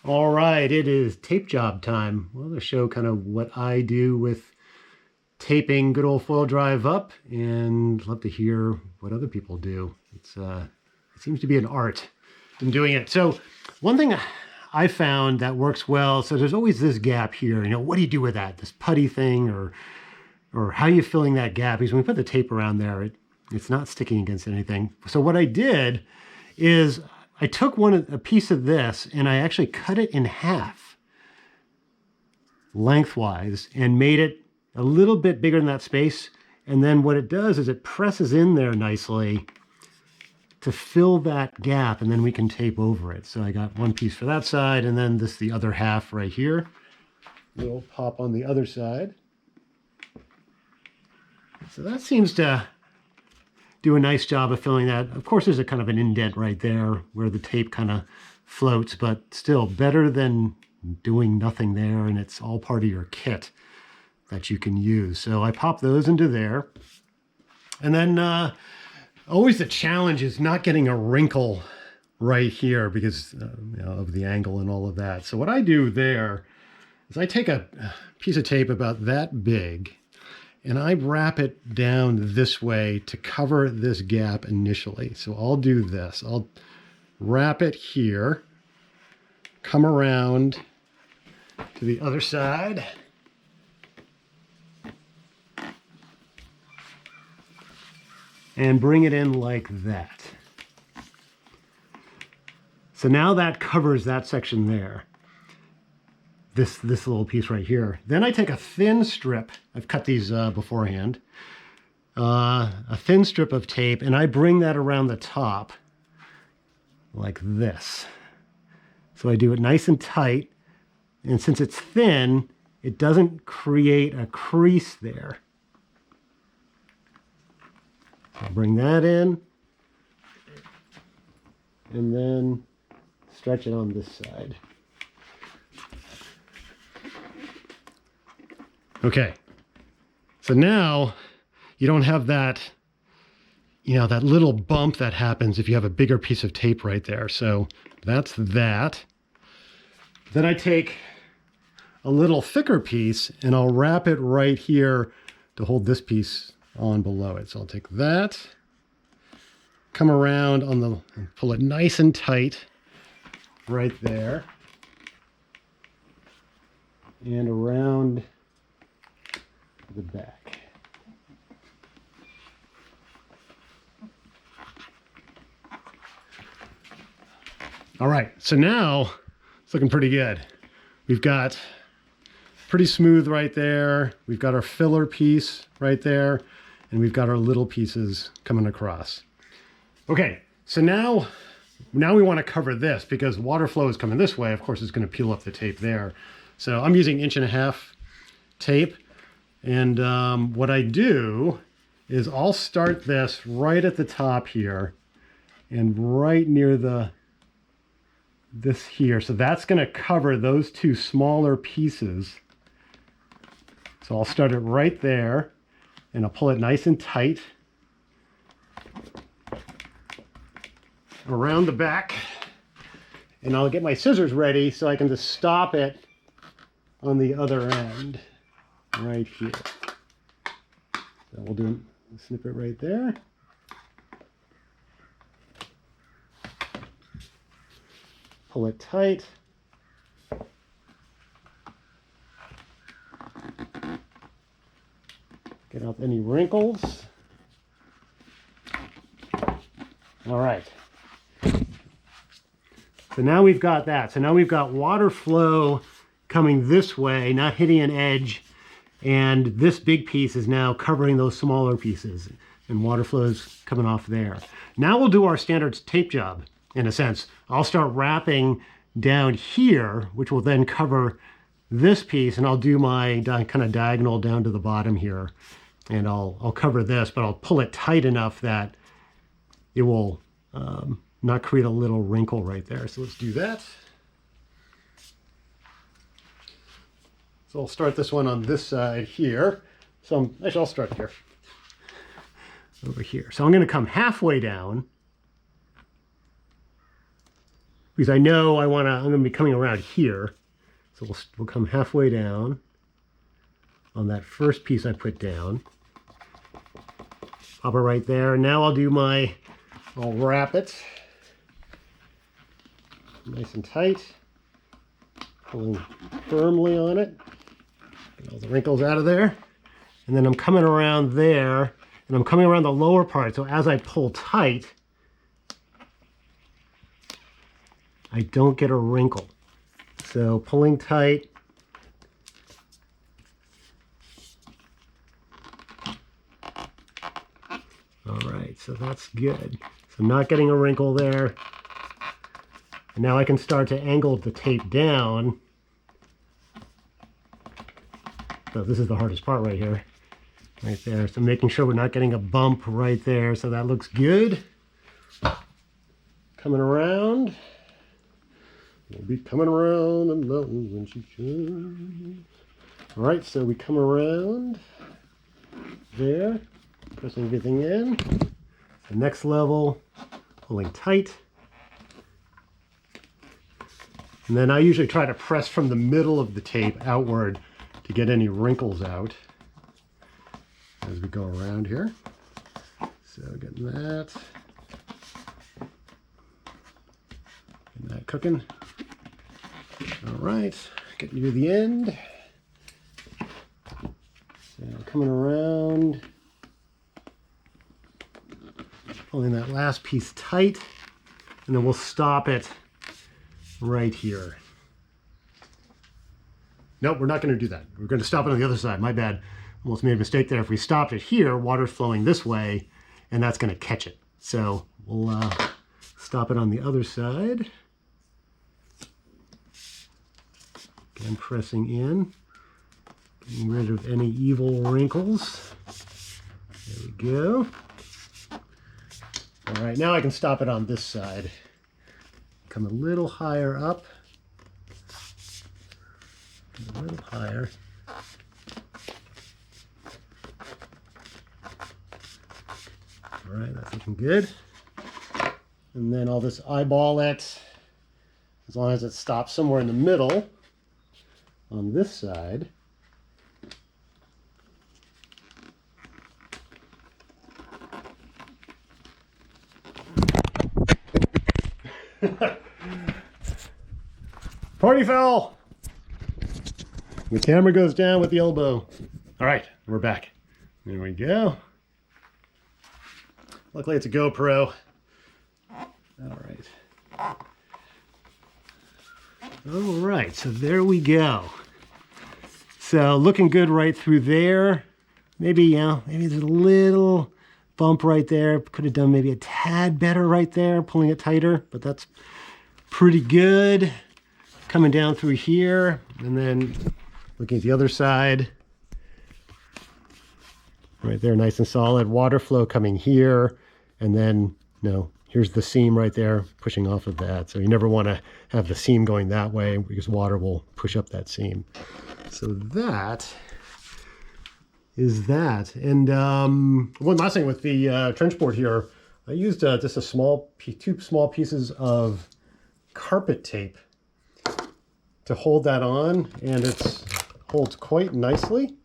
All right, it is tape job time. Well, to show kind of what I do with taping good old foil drive up, and love to hear what other people do. It seems to be an art in doing it. So one thing I found that works well, so there's always this gap here. You know, what do you do with that? This putty thing, or how are you filling that gap? Because when we put the tape around there, it's not sticking against anything. So what I did is I took a piece of this and I actually cut it in half lengthwise and made it a little bit bigger than that space. And then what it does is it presses in there nicely to fill that gap, and then we can tape over it. So I got one piece for that side, and then the other half right here. We'll pop on the other side. So that seems to do a nice job of filling that. Of course, there's a kind of an indent right there where the tape kind of floats, but still better than doing nothing there, and it's all part of your kit that you can use. So I pop those into there. And then always the challenge is not getting a wrinkle right here because of the angle and all of that. So what I do there is I take a piece of tape about that big, and I wrap it down this way to cover this gap initially. So I'll do this. I'll wrap it here, come around to the other side, and bring it in like that. So now that covers that section there. This little piece right here. Then I take a thin strip, I've cut these beforehand, a thin strip of tape, and I bring that around the top like this. So I do it nice and tight, and since it's thin, it doesn't create a crease there. I'll bring that in, and then stretch it on this side. Okay, so now you don't have that, that little bump that happens if you have a bigger piece of tape right there. So that's that. Then I take a little thicker piece and I'll wrap it right here to hold this piece on below it. So I'll take that, come around and pull it nice and tight right there, and around the back. All right, so now it's looking pretty good. We've got pretty smooth right there. We've got our filler piece right there, and we've got our little pieces coming across. Okay, so now we want to cover this because water flow is coming this way. Of course, it's going to peel up the tape there. So I'm using 1.5" tape. And what I do is I'll start this right at the top here and right near this here. So that's going to cover those two smaller pieces. So I'll start it right there and I'll pull it nice and tight around the back, and I'll get my scissors ready so I can just stop it on the other end. Right here. So we'll do a snippet right there. Pull it tight. Get out any wrinkles. All right. So now we've got that. So now we've got water flow coming this way, not hitting an edge. And this big piece is now covering those smaller pieces, and water flow is coming off there. Now we'll do our standard tape job, in a sense. I'll start wrapping down here, which will then cover this piece, and I'll do my kind of diagonal down to the bottom here. And I'll cover this, but I'll pull it tight enough that it will not create a little wrinkle right there. So let's do that. So I'll start this one on this side here. So actually I'll start here, over here. So I'm going to come halfway down because I know I'm going to be coming around here. So we'll come halfway down on that first piece I put down. Pop it right there. Now I'll wrap it nice and tight, pulling firmly on it. Get all the wrinkles out of there. And then I'm coming around there, and I'm coming around the lower part. So as I pull tight, I don't get a wrinkle. So pulling tight. All right, so that's good. So not getting a wrinkle there. And now I can start to angle the tape down. So this is the hardest part right here. Right there. So making sure we're not getting a bump right there. So that looks good. Coming around. We'll be coming around the mountain when she comes. All right, so we come around there, pressing everything in. The next level, pulling tight. And then I usually try to press from the middle of the tape outward to get any wrinkles out as we go around here. So getting that cooking. All right, getting near the end. So coming around, pulling that last piece tight, and then we'll stop it right here. Nope, we're not going to do that. We're going to stop it on the other side. My bad. Almost made a mistake there. If we stopped it here, water's flowing this way, and that's going to catch it. So we'll stop it on the other side. Again, pressing in, getting rid of any evil wrinkles. There we go. All right, now I can stop it on this side. Come a little higher up. A little higher. All right, that's looking good. And then I'll just eyeball it as long as it stops somewhere in the middle on this side. Party foul! The camera goes down with the elbow. All right, we're back. There we go. Luckily it's a GoPro. All right. All right, so there we go. So looking good right through there. Maybe, maybe there's a little bump right there. Could have done maybe a tad better right there, pulling it tighter, but that's pretty good. Coming down through here, and then looking at the other side. Right there, nice and solid. Water flow coming here, and then, here's the seam right there, pushing off of that. So you never want to have the seam going that way because water will push up that seam. So that is that. And one last thing with the trench board here, I used just two small pieces of carpet tape to hold that on, and it holds quite nicely.